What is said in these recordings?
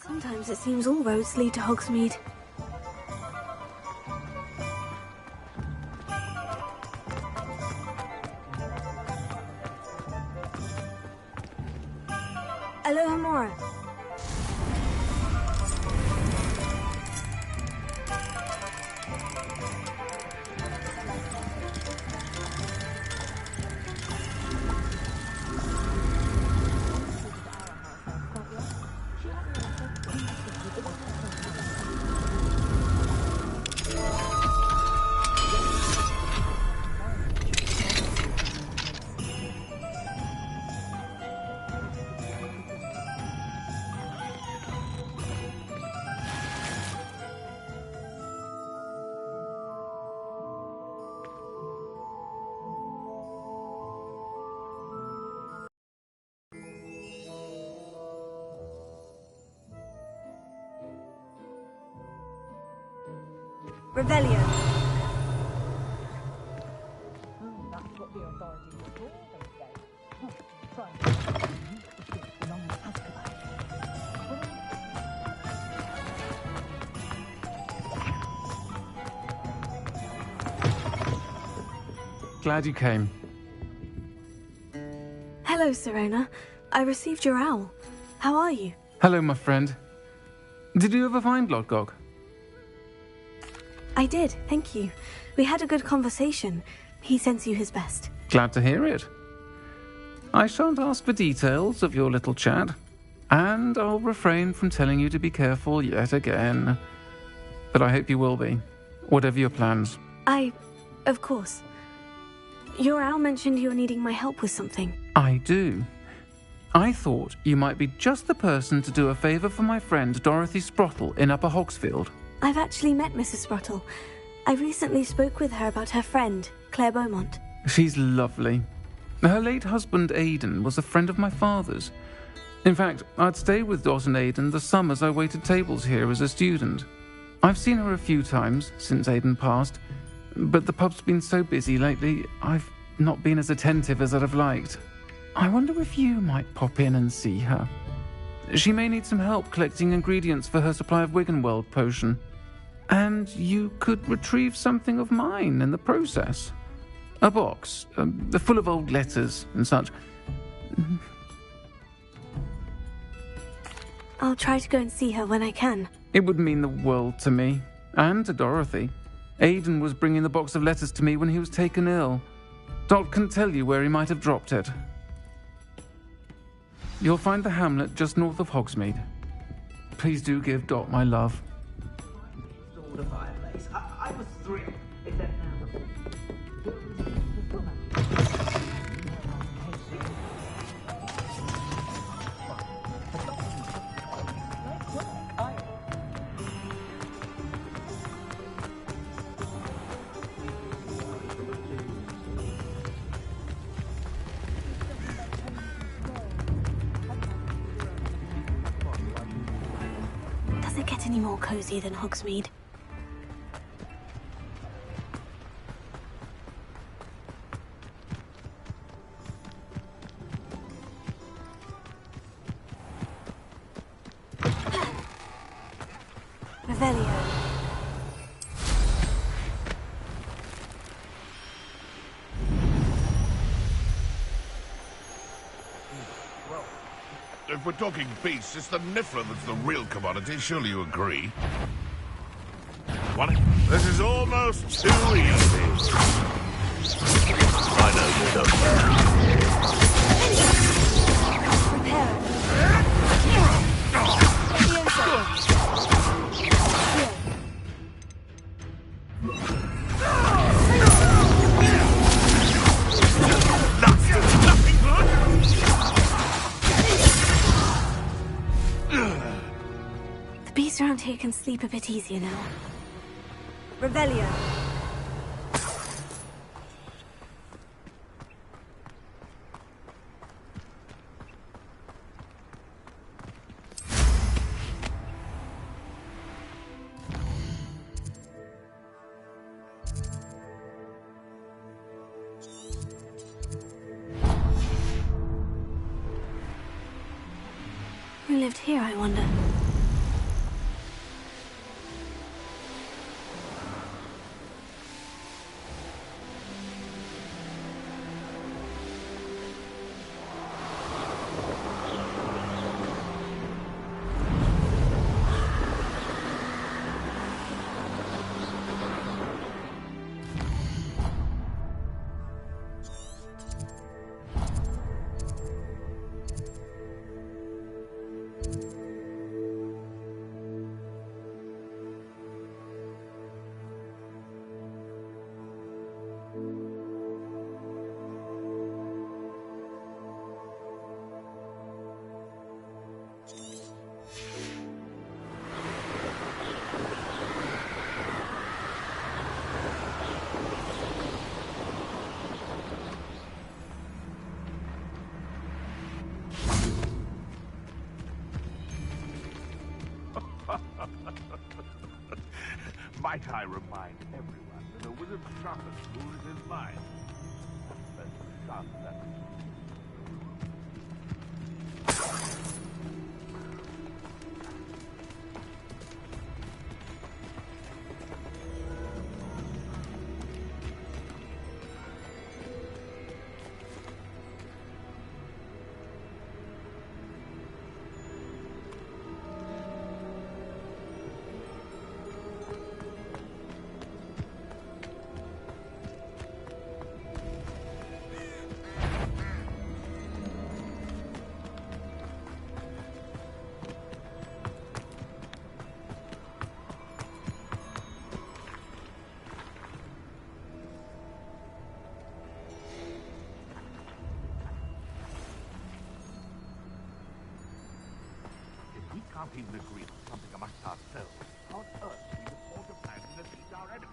Sometimes it seems all roads lead to Hogsmeade. Aloha Mora. Revelio. That's what the authorities were told, they say. Trying to belong to Azkaban. Glad you came. Hello, Serena. I received your owl. How are you? Hello, my friend. Did you ever find Lodgok? I did, thank you. We had a good conversation. He sends you his best. Glad to hear it. I shan't ask for details of your little chat, and I'll refrain from telling you to be careful yet again. But I hope you will be, whatever your plans. Of course. Your owl mentioned you're needing my help with something. I do. I thought you might be just the person to do a favour for my friend Dorothy Sprottle in Upper Hogsfield. I've actually met Mrs. Sprottle. I recently spoke with her about her friend, Claire Beaumont. She's lovely. Her late husband Aidan was a friend of my father's. In fact, I'd stayed with Dot and Aidan the summers I waited tables here as a student. I've seen her a few times since Aidan passed, but the pub's been so busy lately, I've not been as attentive as I'd have liked. I wonder if you might pop in and see her. She may need some help collecting ingredients for her supply of Wiggenweld potion. And you could retrieve something of mine in the process. A box, full of old letters and such. I'll try to go and see her when I can. It would mean the world to me, and to Dorothy. Aidan was bringing the box of letters to me when he was taken ill. Dot can tell you where he might have dropped it. You'll find the hamlet just north of Hogsmeade. Please do give Dot my love. The fireplace. I was thrilled, except now. Does it get any more cozy than Hogsmeade? if we're talking beasts, it's the Niffler that's the real commodity. Surely you agree? What? This is almost too easy. I know you don't. The beasts around here can sleep a bit easier now. Revelio. Who lived here, I wonder? Might I remind everyone that a wizard's sharpest tool is his mind. That's the sharp that can't even agree on something amongst ourselves. How on earth do we afford to plan to defeat our enemies?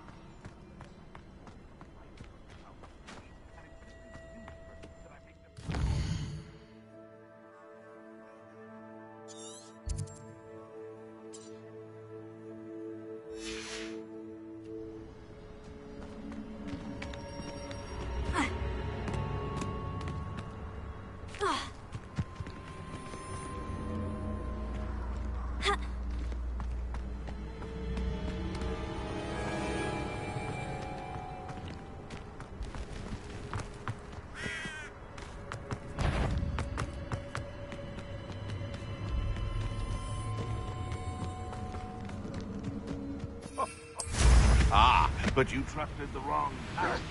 Ah, but you trusted the wrong character.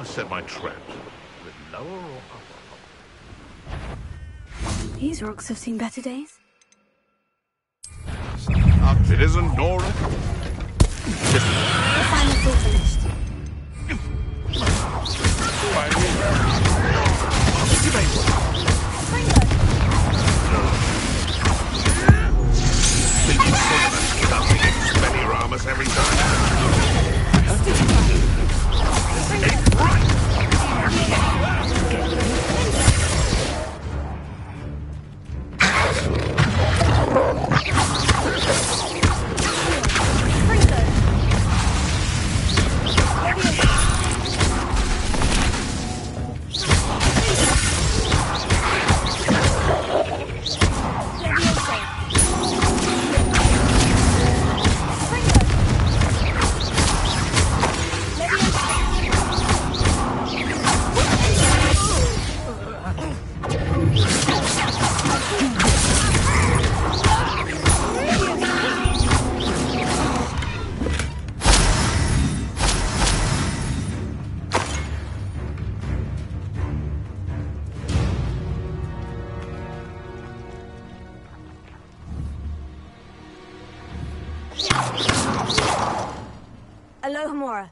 I set my traps? A bit lower or upper? These rocks have seen better days. If it isn't Nora, The final's all finished. Benny every time. Alohomora.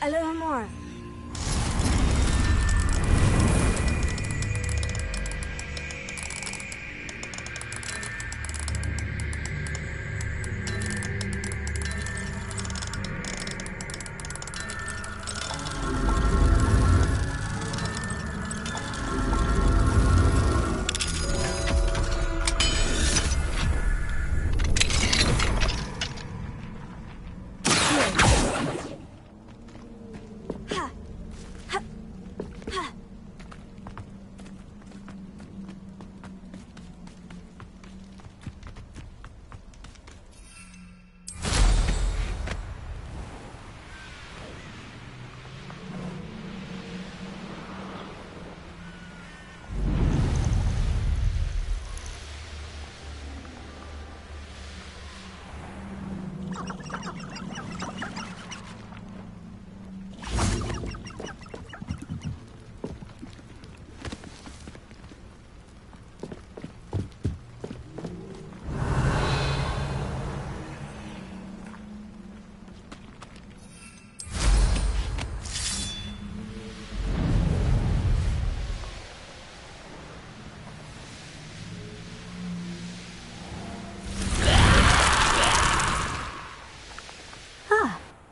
Alohomora.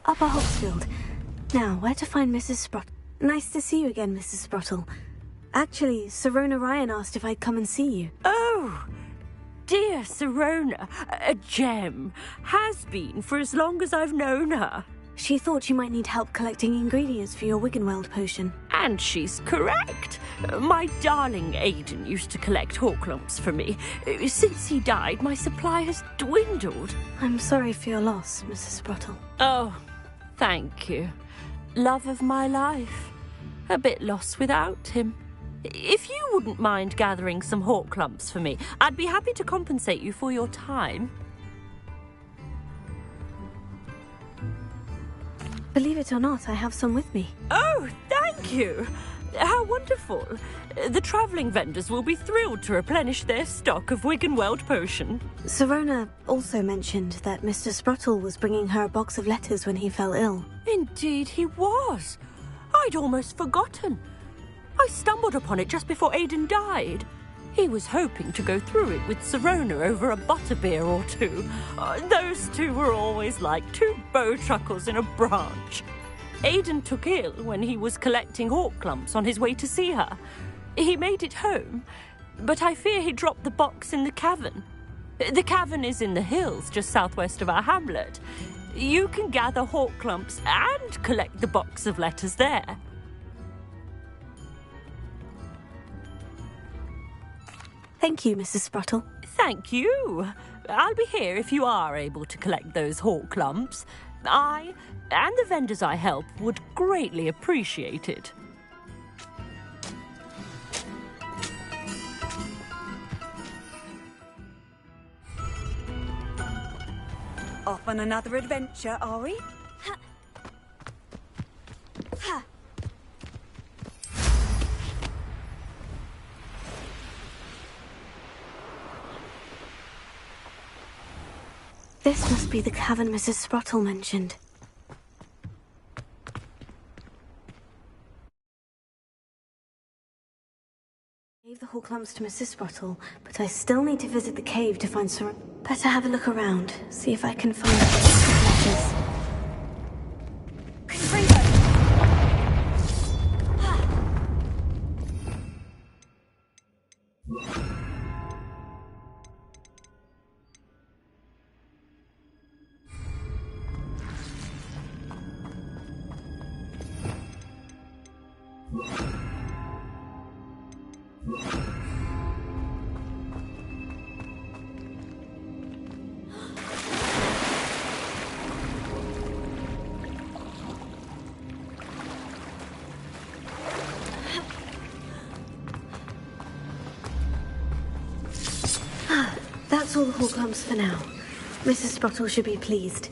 Upper Hopsfield. Now, where to find Mrs. Sprottle? Nice to see you again, Mrs. Sprottle. Actually, Sirona Ryan asked if I'd come and see you. Oh, dear Sirona, a gem. Has been for as long as I've known her. She thought you might need help collecting ingredients for your Wiggenweld potion. And she's correct. My darling Aidan used to collect hawk lumps for me. Since he died, my supply has dwindled. I'm sorry for your loss, Mrs. Sprottle. Oh, thank you. Love of my life. A bit lost without him. If you wouldn't mind gathering some hawk clumps for me, I'd be happy to compensate you for your time. Believe it or not, I have some with me. Oh, thank you! How wonderful. The travelling vendors will be thrilled to replenish their stock of Wiggenweld potion. Sirona also mentioned that Mr. Sprottle was bringing her a box of letters when he fell ill. Indeed he was. I'd almost forgotten. I stumbled upon it just before Aidan died. He was hoping to go through it with Sirona over a butterbeer or two. Those two were always like two bowtruckles in a branch. Aidan took ill when he was collecting hawk clumps on his way to see her. He made it home, but I fear he dropped the box in the cavern. The cavern is in the hills just southwest of our hamlet. You can gather hawk clumps and collect the box of letters there. Thank you, Mrs. Sprottle. Thank you. I'll be here if you are able to collect those hawk clumps. I and the vendors I help would greatly appreciate it. Off on another adventure, are we? This must be the cavern Mrs. Sprottle mentioned. I gave the hawk clumps to Mrs. Sprottle, but I still need to visit the cave to find Sir. Better have a look around, see if I can find the box of letters. That's all the hawk clumps for now. Mrs. Sprottle should be pleased.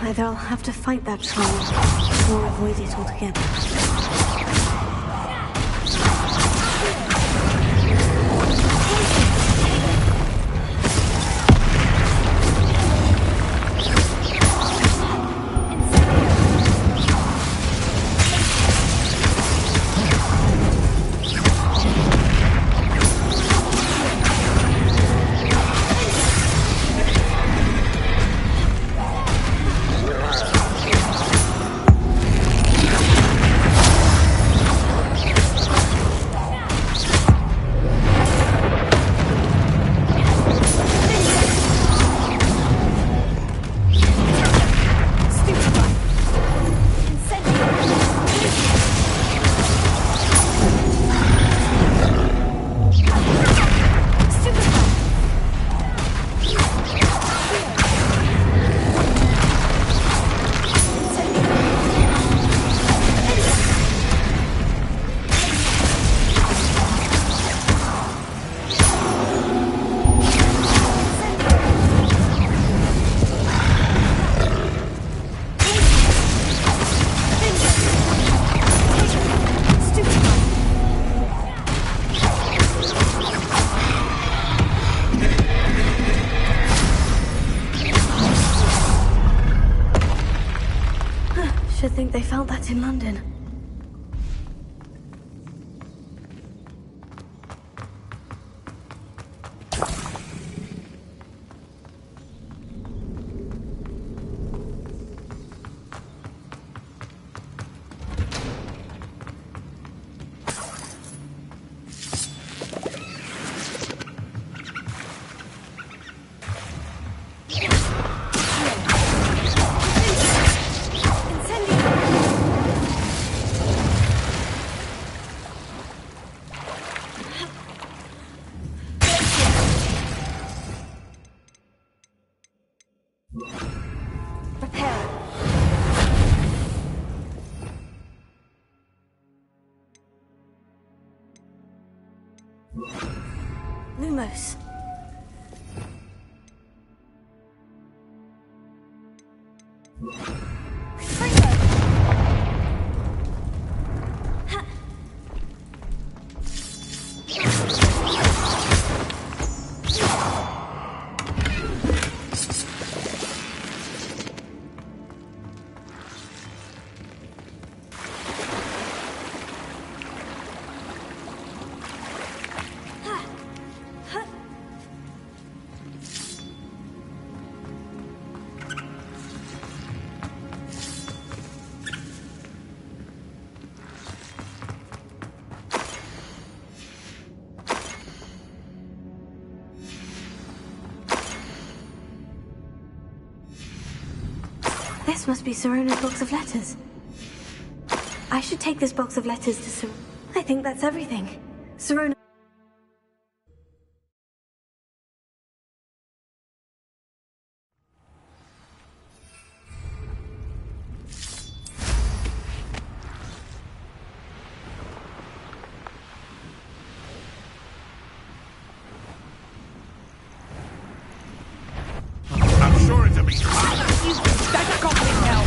Either I'll have to fight that troll, or avoid it altogether. should think they felt that in London. Lumos. This must be Sirona's box of letters. I should take this box of letters to Sirona. I think that's everything. Sirona... I'm sure it'll be Better copy now.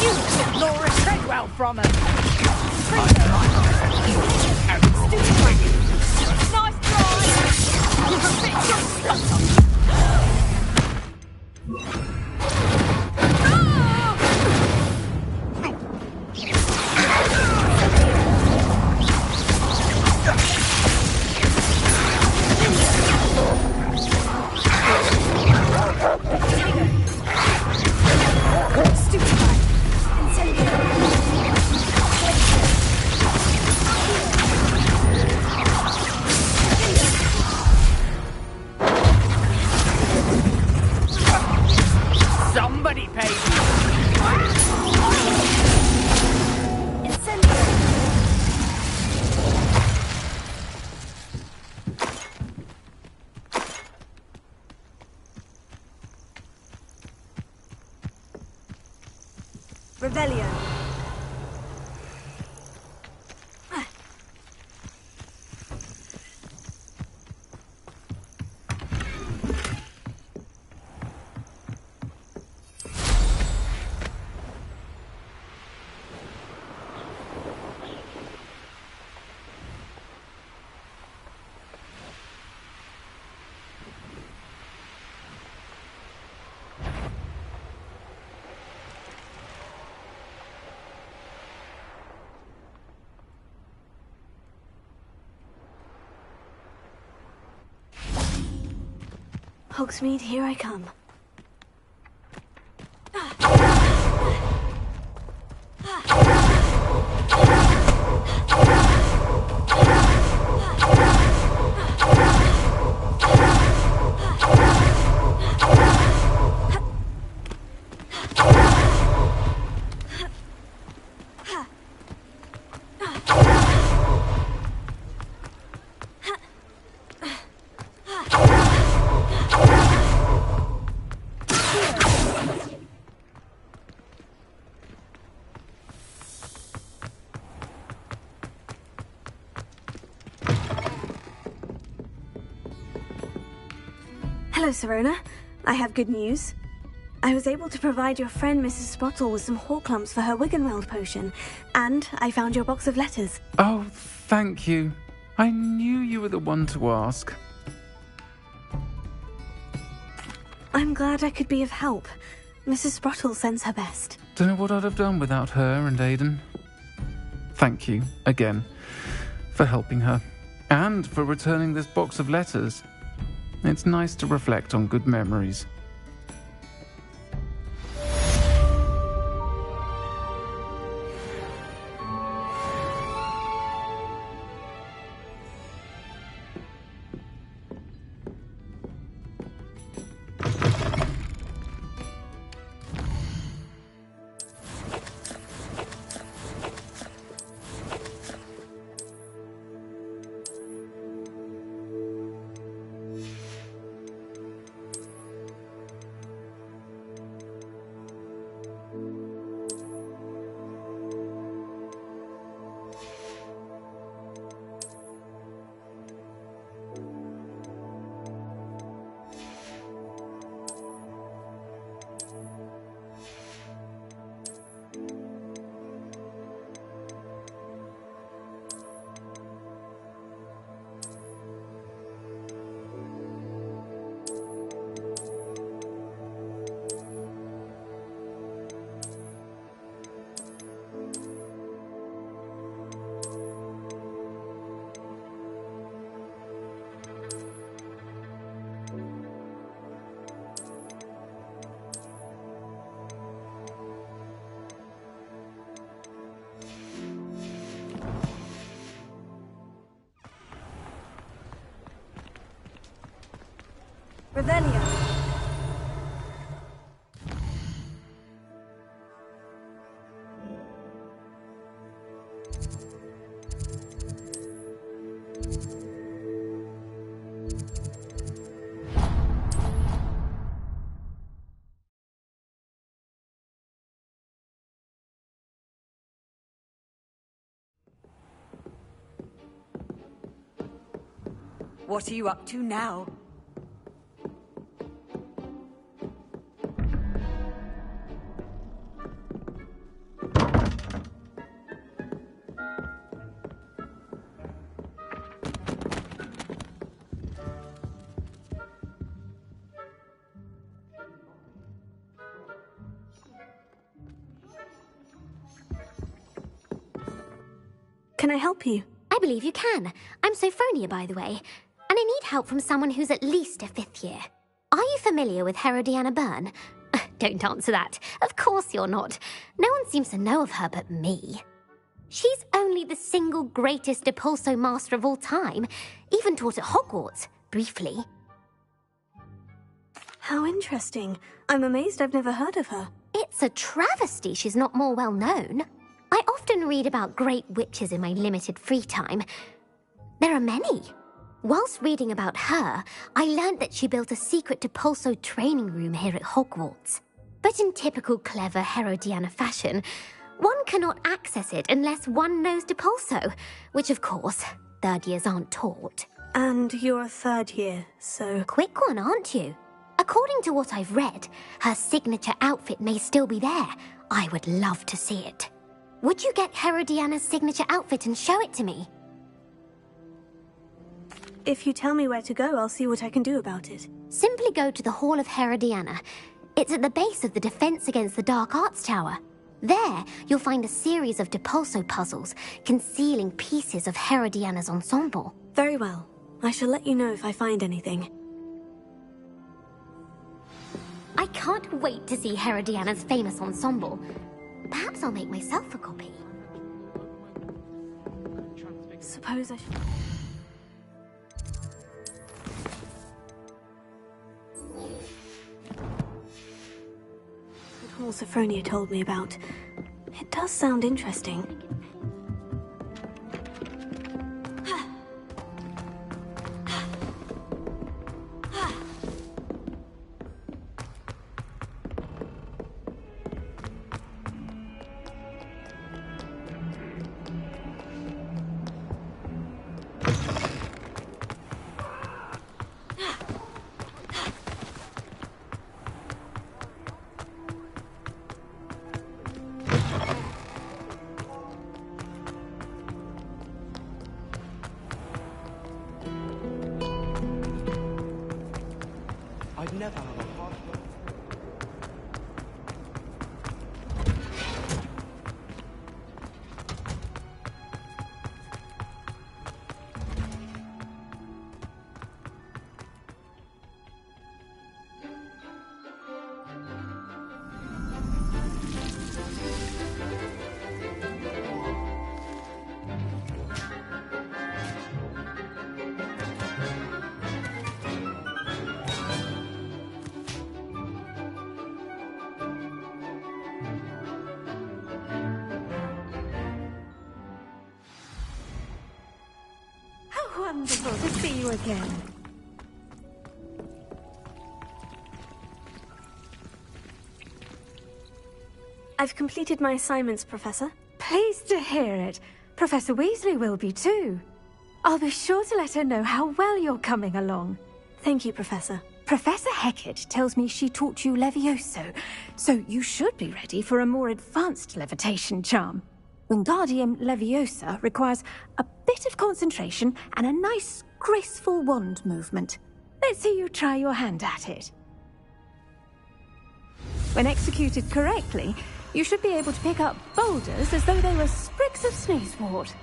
You took Laura Treadwell from her. Nice try. You're a bit just somebody paid Revelio. Hogsmeade, here I come. Hello, Sirona. I have good news. I was able to provide your friend Mrs. Spottle with some Horklumps for her Wiggenweld potion, and I found your box of letters. Oh, thank you. I knew you were the one to ask. I'm glad I could be of help. Mrs. Sprottle sends her best. Don't know what I'd have done without her and Aidan. Thank you, again, for helping her, and for returning this box of letters. It's nice to reflect on good memories. Revelio. What are you up to now? Can I help you? I believe you can. I'm Sophronia, by the way, and I need help from someone who's at least a 5th year. Are you familiar with Herodiana Byrne? Don't answer that. Of course you're not. No one seems to know of her but me. She's only the single greatest Depulso master of all time, even taught at Hogwarts, briefly. How interesting. I'm amazed I've never heard of her. It's a travesty she's not more well known. I often read about great witches in my limited free time. There are many. Whilst reading about her, I learned that she built a secret Depulso training room here at Hogwarts. But in typical clever Herodiana fashion, one cannot access it unless one knows Depulso, which of course, 3rd years aren't taught. And you're a 3rd year, so... Quick one, aren't you? According to what I've read, her signature outfit may still be there. I would love to see it. Would you get Herodiana's signature outfit and show it to me? If you tell me where to go, I'll see what I can do about it. Simply go to the Hall of Herodiana. It's at the base of the Defense Against the Dark Arts Tower. There, you'll find a series of Depulso puzzles concealing pieces of Herodiana's ensemble. Very well. I shall let you know if I find anything. I can't wait to see Herodiana's famous ensemble. Perhaps I'll make myself a copy. Suppose I should... The hall Sophronia told me about. It does sound interesting. wonderful to see you again. I've completed my assignments, Professor. Pleased to hear it. Professor Weasley will be too. I'll be sure to let her know how well you're coming along. Thank you, Professor. Professor Hecat tells me she taught you Levioso, so you should be ready for a more advanced levitation charm. Wingardium Leviosa requires a bit of concentration and a nice, graceful wand movement. Let's see you try your hand at it. When executed correctly, you should be able to pick up boulders as though they were sprigs of sneezewort.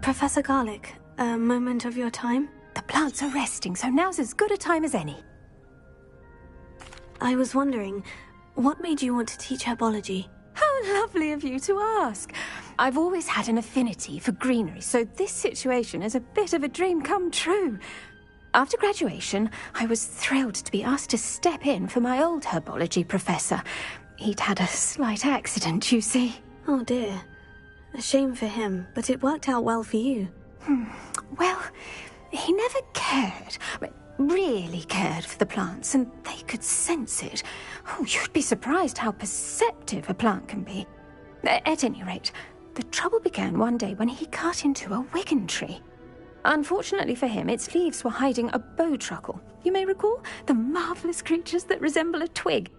Professor Garlick, a moment of your time? The plants are resting, so now's as good a time as any. I was wondering, what made you want to teach herbology? How lovely of you to ask. I've always had an affinity for greenery, so this situation is a bit of a dream come true. After graduation, I was thrilled to be asked to step in for my old herbology professor. He'd had a slight accident, you see. Oh dear. A shame for him, but it worked out well for you. Well, he never cared, really cared for the plants, and they could sense it. Oh, you'd be surprised how perceptive a plant can be. At any rate, the trouble began one day when he cut into a wigan tree. Unfortunately for him, its leaves were hiding a bowtruckle. You may recall the marvellous creatures that resemble a twig.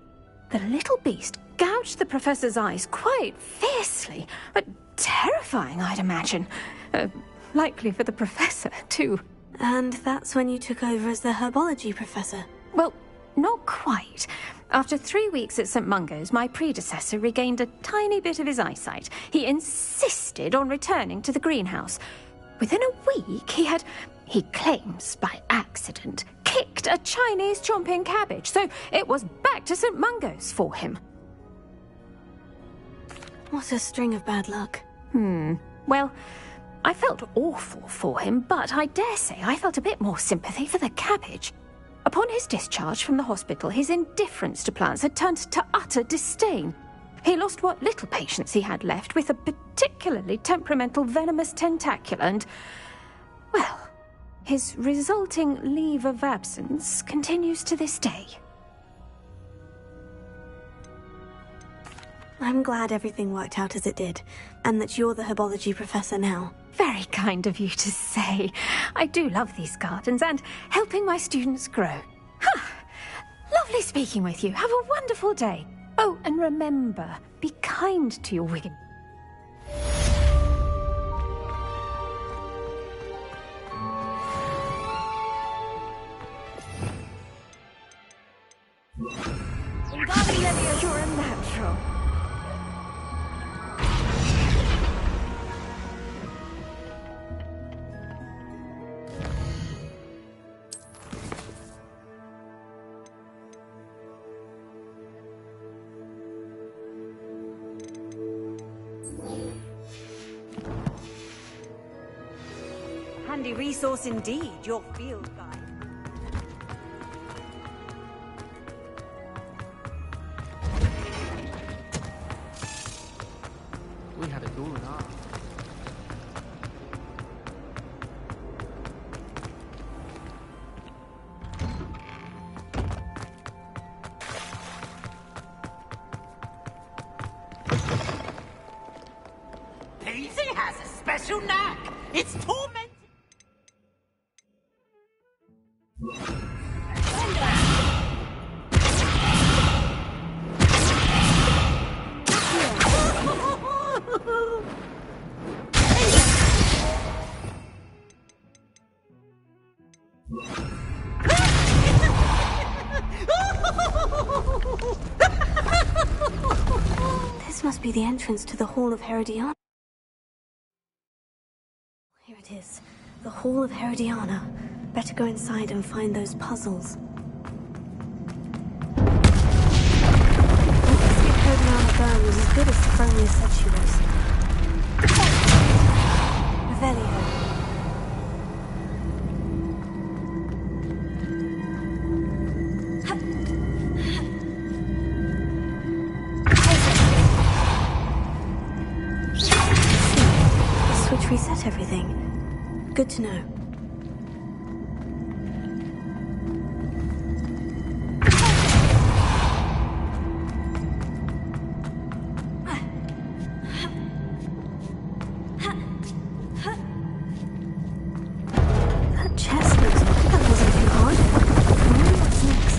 The little beast gouged the professor's eyes quite fiercely, but terrifying, I'd imagine. Likely for the professor, too. And that's when you took over as the herbology professor? Well, not quite. After 3 weeks at St. Mungo's, my predecessor regained a tiny bit of his eyesight. He insisted on returning to the greenhouse. Within a week, he claims by accident, kicked a Chinese chomping cabbage, so it was back to St. Mungo's for him. What a string of bad luck. Well, I felt awful for him, but I dare say I felt a bit more sympathy for the cabbage. Upon his discharge from the hospital, his indifference to plants had turned to utter disdain. He lost what little patience he had left with a particularly temperamental venomous tentacula and, well, his resulting leave of absence continues to this day. I'm glad everything worked out as it did, and that you're the herbology professor now. Very kind of you to say. I do love these gardens and helping my students grow. Lovely speaking with you. Have a wonderful day. Oh, and remember, be kind to your wigan. You're a natural. Handy resource indeed, your field guide. We had a duel in art. Daisy has a special knack. It's tormenting. This must be the entrance to the Hall of Herodiana. Here it is. The Hall of Herodiana. Better go inside and find those puzzles. Skip Herodiana Byrne was as good as Sophronia said she was. Revelio. preset everything. Good to know. That chest looks like that wasn't too hard. I wonder what's next.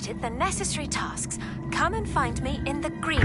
completed the necessary tasks, come and find me in the green.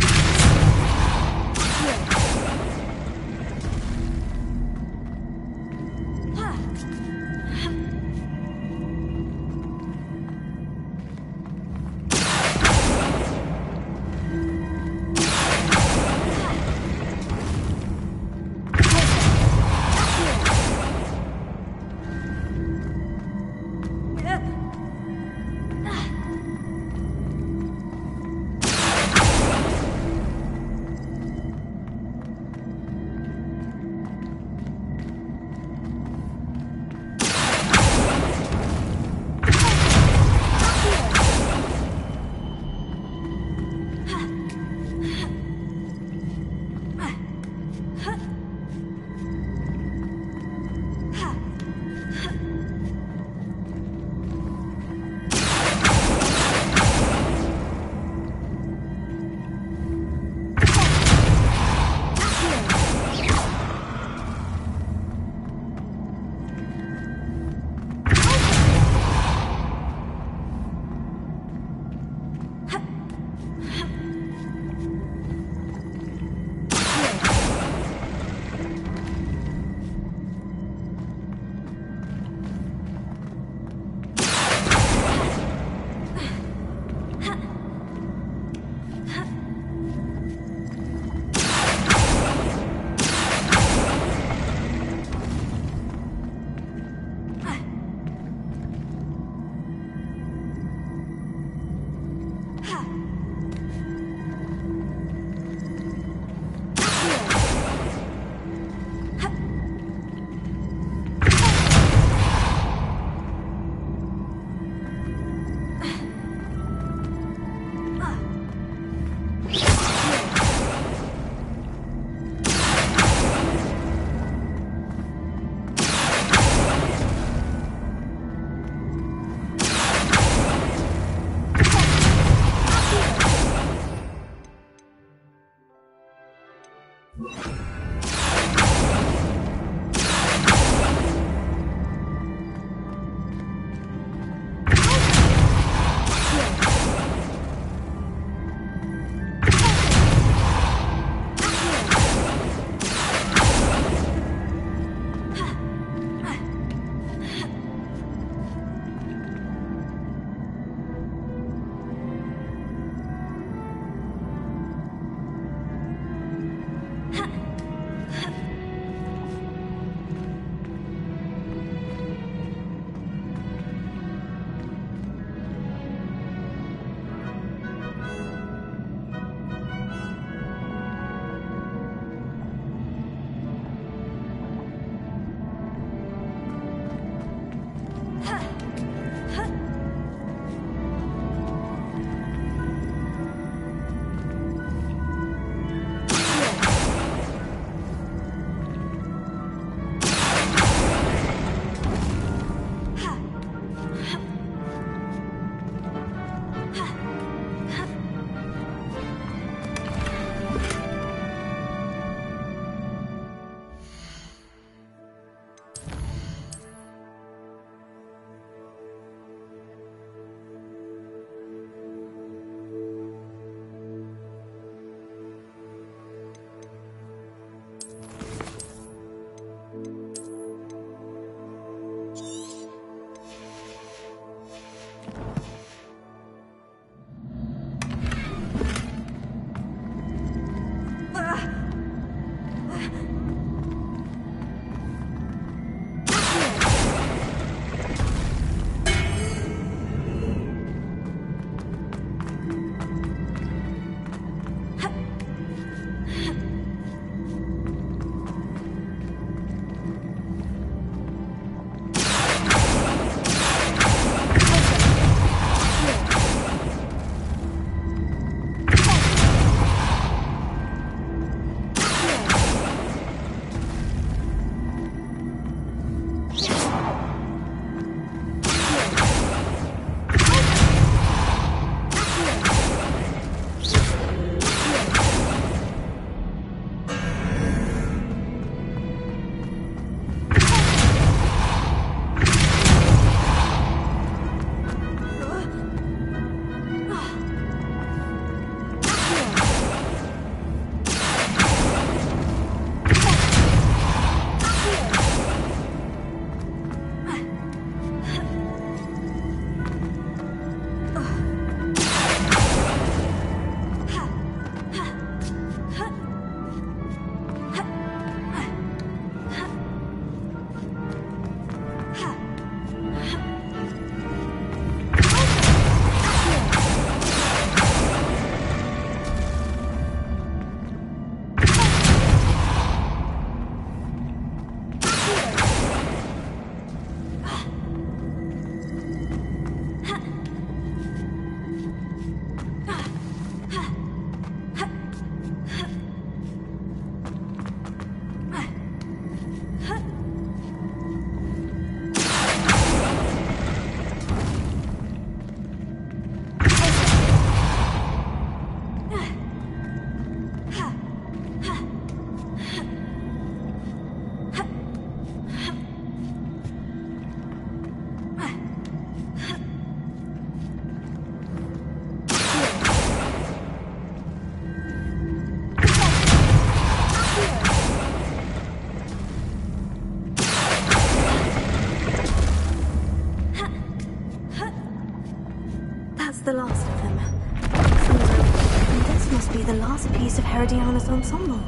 the last of them. And this must be the last piece of Herodiana's ensemble.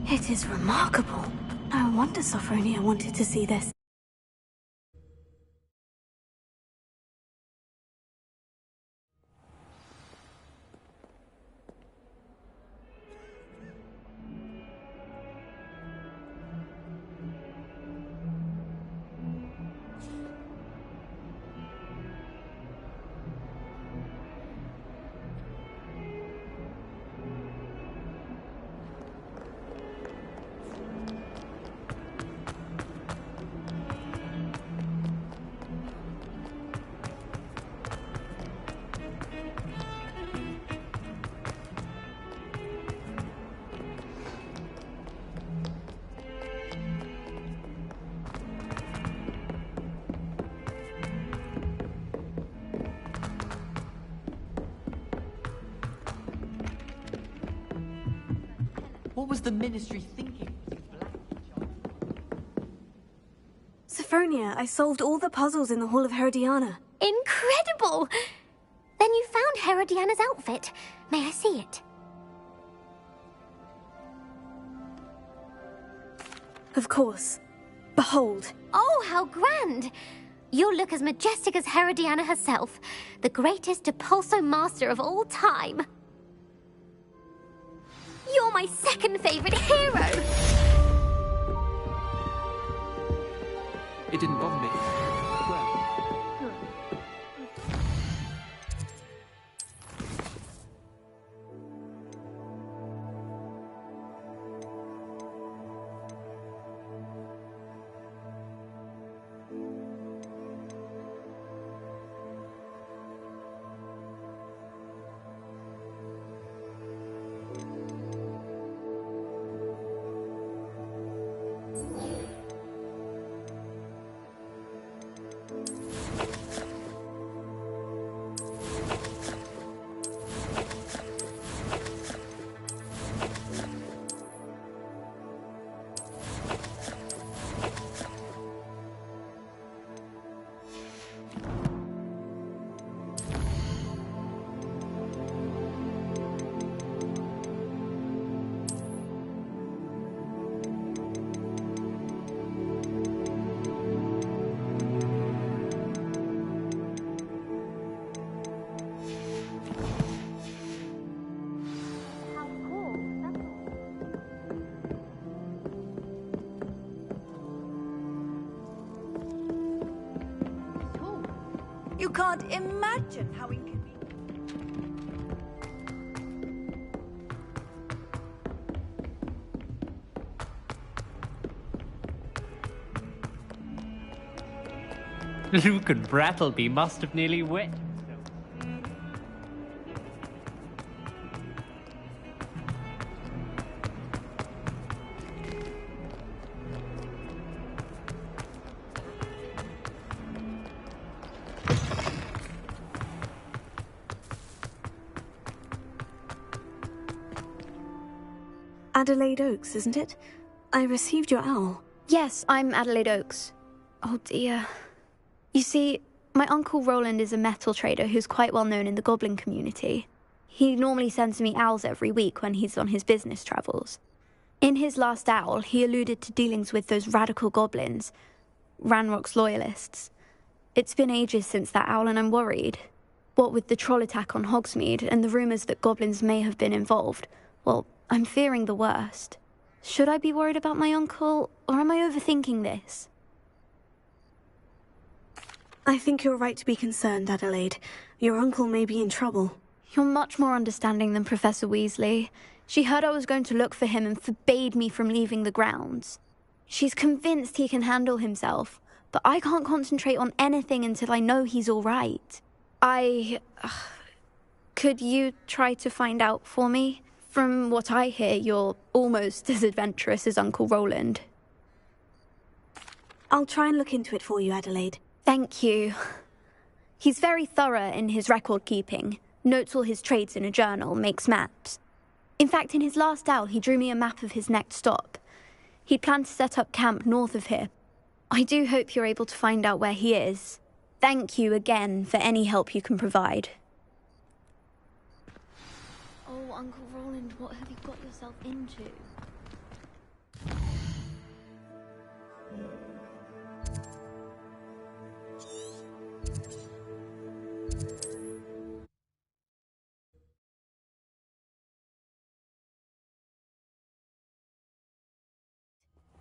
It is remarkable. No wonder Sophronia wanted to see this. What was the Ministry thinking? Sophronia, I solved all the puzzles in the Hall of Herodiana. Incredible! Then you found Herodiana's outfit. May I see it? Of course. Behold. Oh, how grand! You'll look as majestic as Herodiana herself, the greatest Depulso master of all time. You're my second favorite hero! It didn't bother me. You can't imagine how inconvenient. Luke and Brattleby must have nearly wet. Adelaide Oaks, isn't it? I received your owl. Yes, I'm Adelaide Oaks. Oh dear. You see, my Uncle Roland is a metal trader who's quite well known in the goblin community. He normally sends me owls every week when he's on his business travels. In his last owl, he alluded to dealings with those radical goblins, Ranrock's loyalists. It's been ages since that owl and I'm worried. What with the troll attack on Hogsmeade and the rumours that goblins may have been involved, well, I'm fearing the worst. Should I be worried about my uncle, or am I overthinking this? I think you're right to be concerned, Adelaide. Your uncle may be in trouble. You're much more understanding than Professor Weasley. She heard I was going to look for him and forbade me from leaving the grounds. She's convinced he can handle himself, but I can't concentrate on anything until I know he's all right. Could you try to find out for me? From what I hear, you're almost as adventurous as Uncle Roland. I'll try and look into it for you, Adelaide. Thank you. He's very thorough in his record keeping, notes all his trades in a journal, makes maps. In fact, in his last owl, he drew me a map of his next stop. He planned to set up camp north of here. I do hope you're able to find out where he is. Thank you again for any help you can provide. Uncle Roland, what have you got yourself into?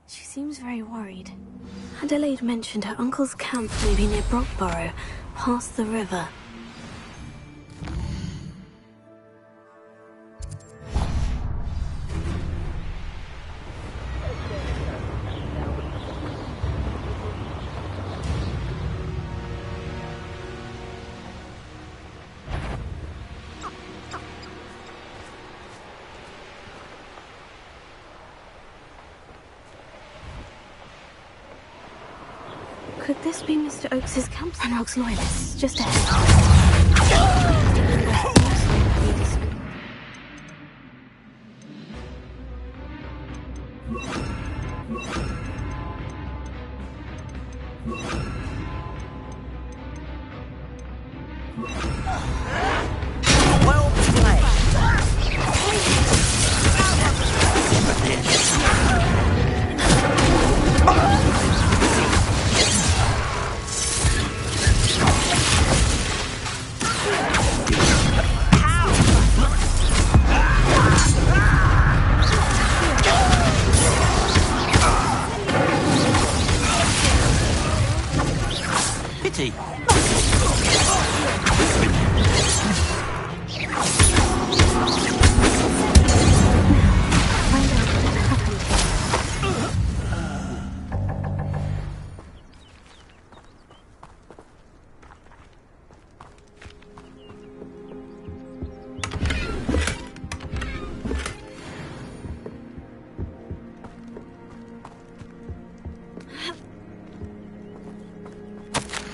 She seems very worried. Adelaide mentioned her uncle's camp may be near Brockborough, past the river. Could this be Mr. Oakes's camp? Ranrock's loyalists, just ahead. Well played. Pity.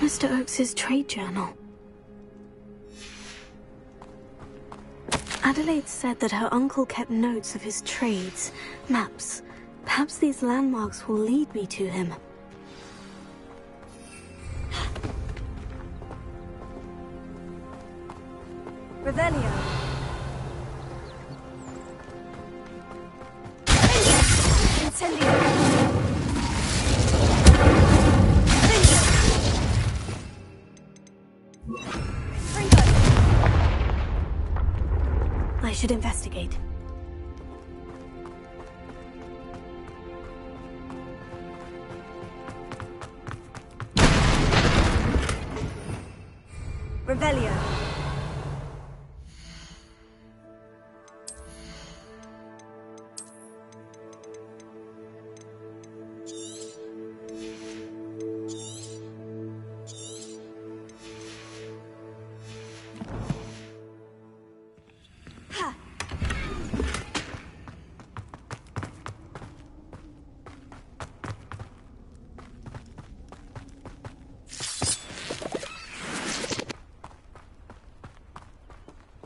Mr. Oakes's trade journal. Adelaide said that her uncle kept notes of his trades, maps. Perhaps these landmarks will lead me to him. Revelio. Incendio. I should investigate. Revelio.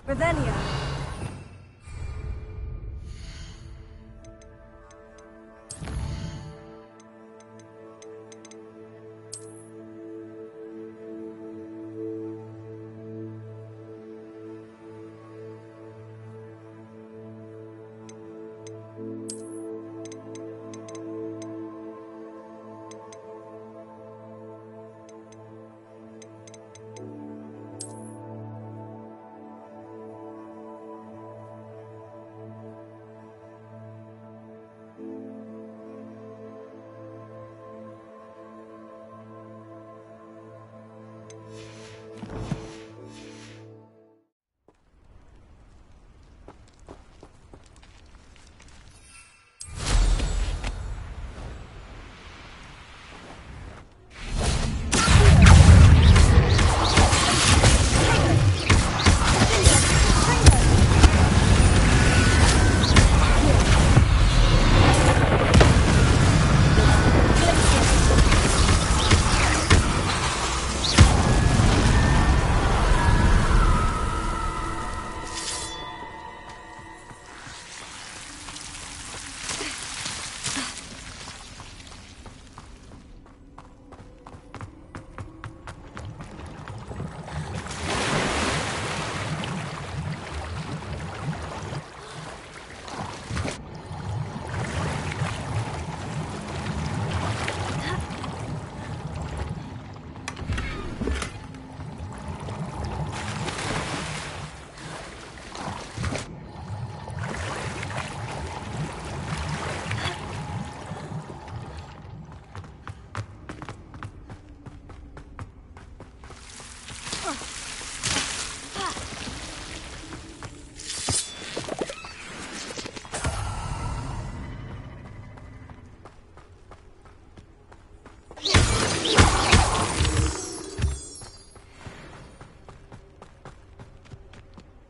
Revelio.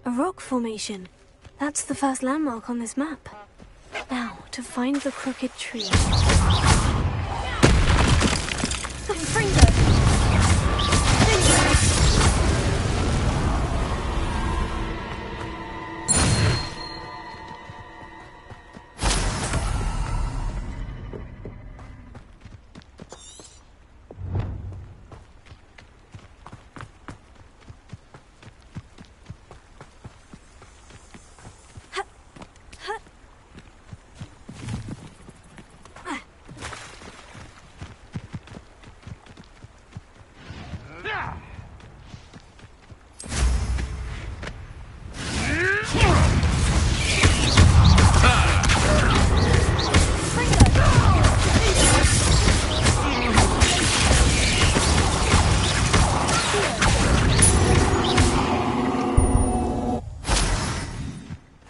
A rock formation. That's the first landmark on this map. Now, to find the crooked tree.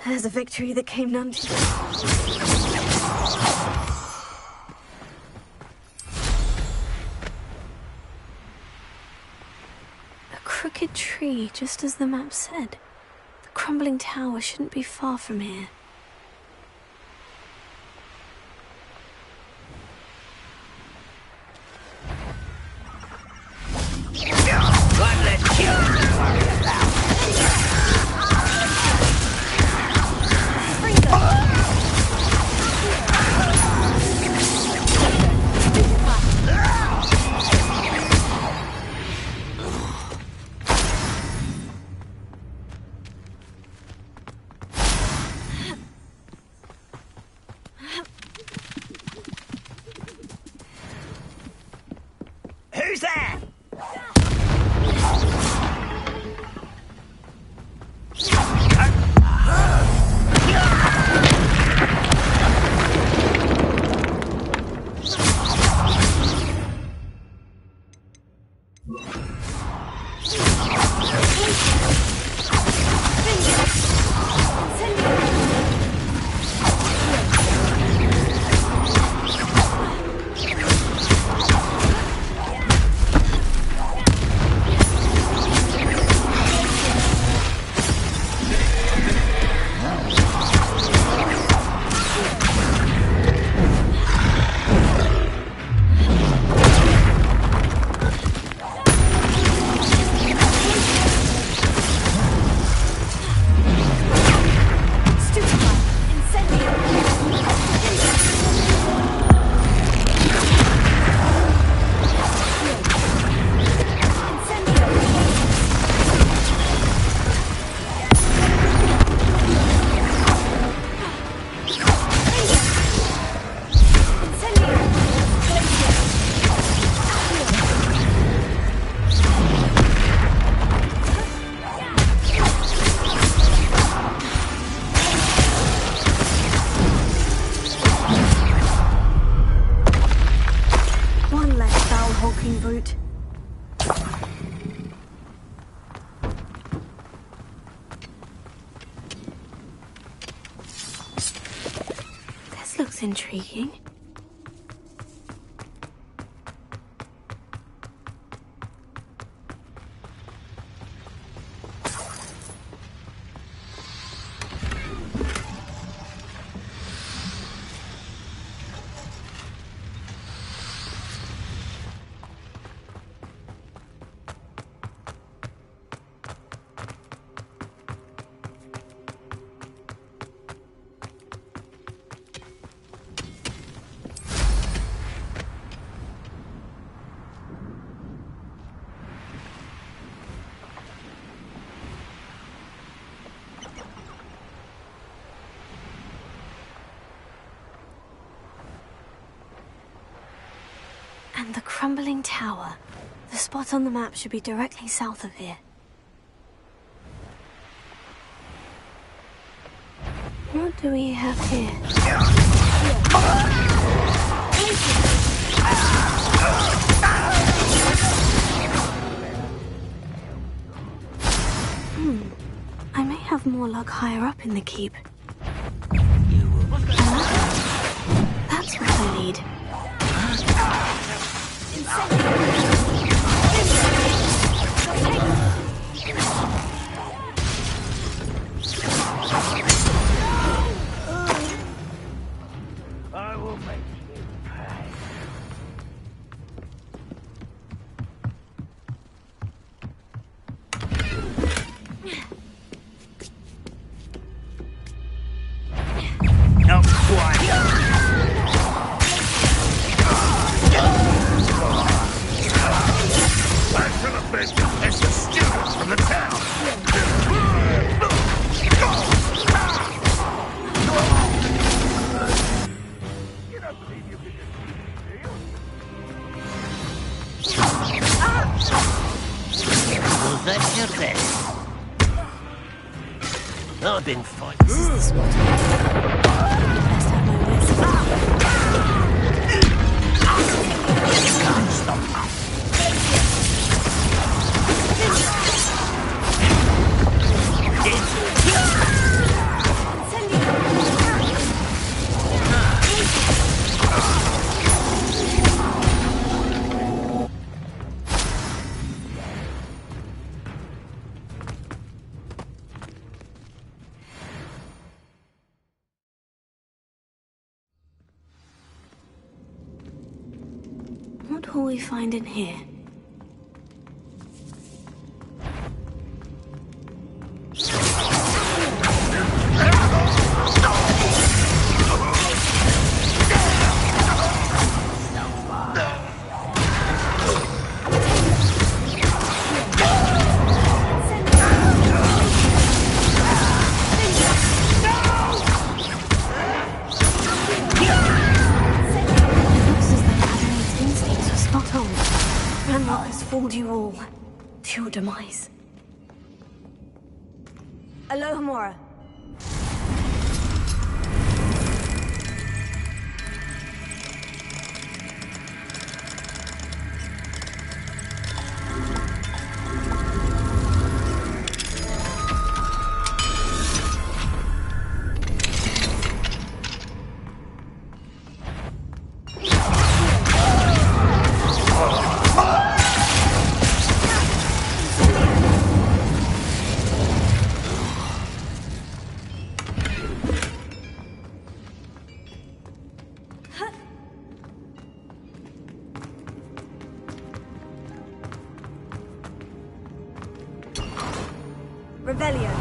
There's a victory that came none too A crooked tree, just as the map said. The crumbling tower shouldn't be far from here. Who's there? Brute. This looks intriguing. And the crumbling tower. The spot on the map should be directly south of here. What do we have here? I may have more luck higher up in the keep. That's what I need. I've been fighting. Best have my wits about Can't stop that. What will we find in here? Fooled you all to your demise. Alohomora. Revelio.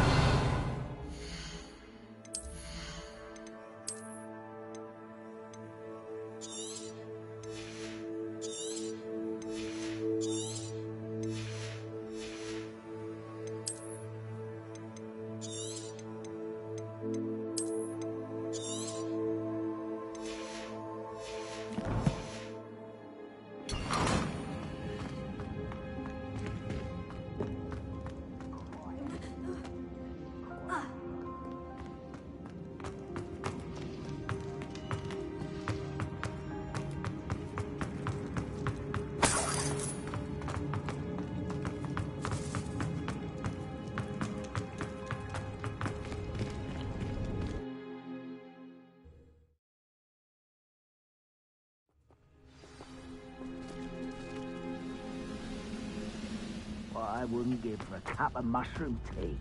What I wouldn't give for a cup of mushroom tea.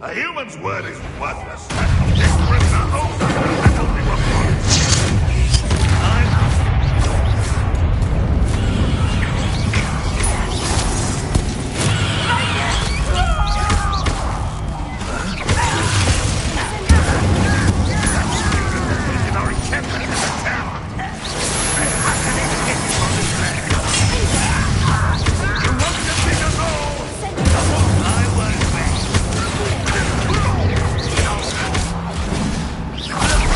A human's word is worthless. This prisoner owes us the penalty of blood. I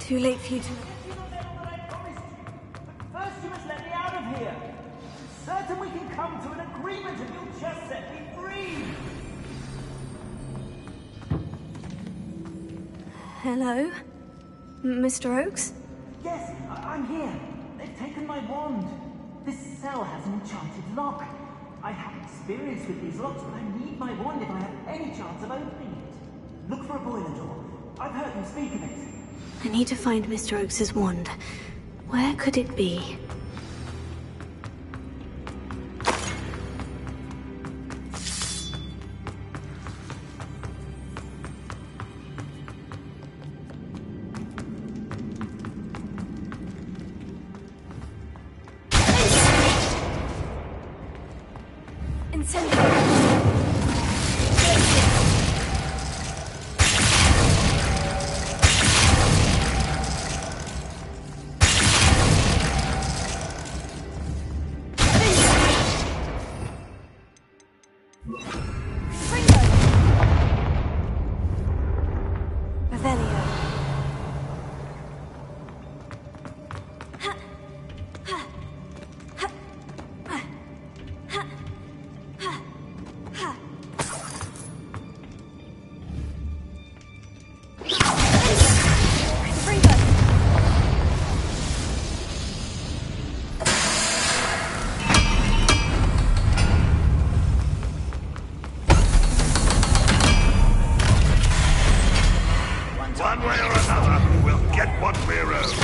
too late for you to... First, you must let me out of here. Certain we can come to an agreement if you'll just set me free. Hello? Mr. Oakes? Yes, I'm here. They've taken my wand. This cell has an enchanted lock. I have experience with these locks, but I need my wand if I have any chance of opening it. Look for a boiler door. I've heard them speak of it. I need to find Mr. Oakes' wand. Where could it be? One way or another, we'll get what we're owed.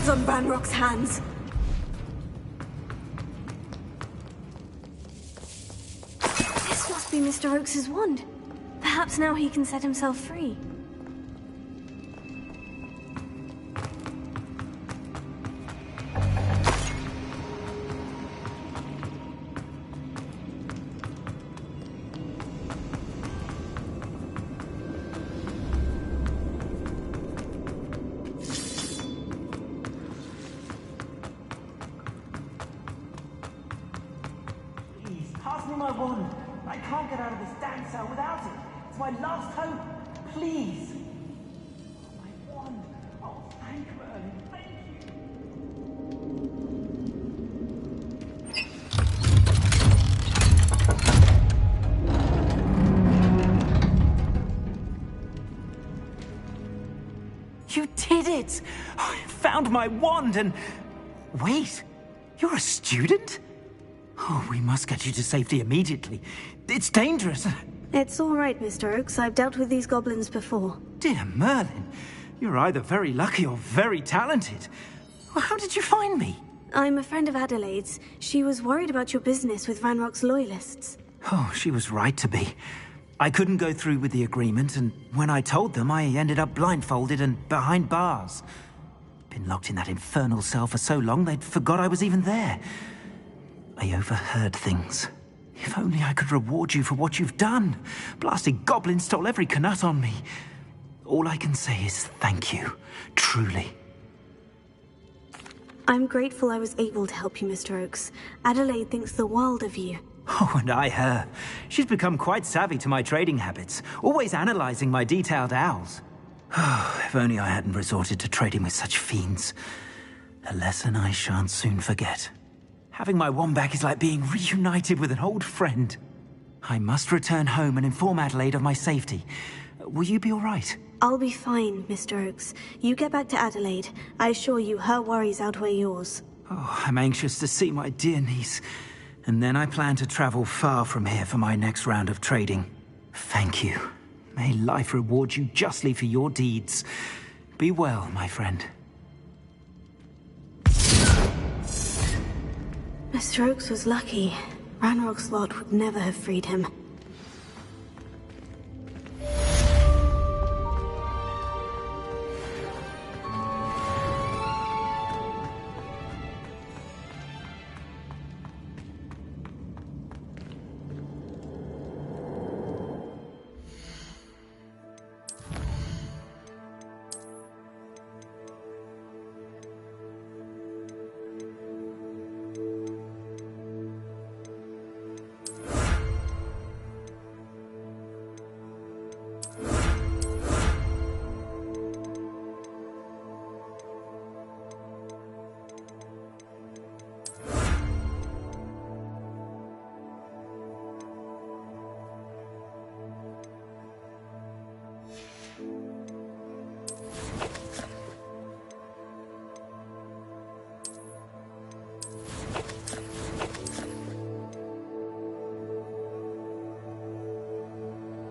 On Ranrock's hands. This must be Mr. Oakes' wand. Perhaps now he can set himself free. Pass me my wand. I can't get out of this damn cell without it. It's my last hope. Please. Oh, my wand. Oh, thank you, Merlin. Thank you. You did it! I found my wand and... Wait, you're a student? Oh, we must get you to safety immediately. It's dangerous. It's all right, Mr. Oakes. I've dealt with these goblins before. Dear Merlin, you're either very lucky or very talented. Well, how did you find me? I'm a friend of Adelaide's. She was worried about your business with Ranrock's loyalists. Oh, she was right to be. I couldn't go through with the agreement, and when I told them, I ended up blindfolded and behind bars. Been locked in that infernal cell for so long, they'd forgot I was even there. I overheard things. If only I could reward you for what you've done. Blasted goblin stole every Knut on me. All I can say is thank you, truly. I'm grateful I was able to help you, Mr. Oakes. Adelaide thinks the world of you. Oh, and I her. She's become quite savvy to my trading habits, always analyzing my detailed owls. Oh, if only I hadn't resorted to trading with such fiends. A lesson I shan't soon forget. Having my wand back is like being reunited with an old friend. I must return home and inform Adelaide of my safety. Will you be all right? I'll be fine, Mr. Oakes. You get back to Adelaide. I assure you, her worries outweigh yours. Oh, I'm anxious to see my dear niece. And then I plan to travel far from here for my next round of trading. Thank you. May life reward you justly for your deeds. Be well, my friend. Mr. Oakes was lucky. Ranrock's lot would never have freed him.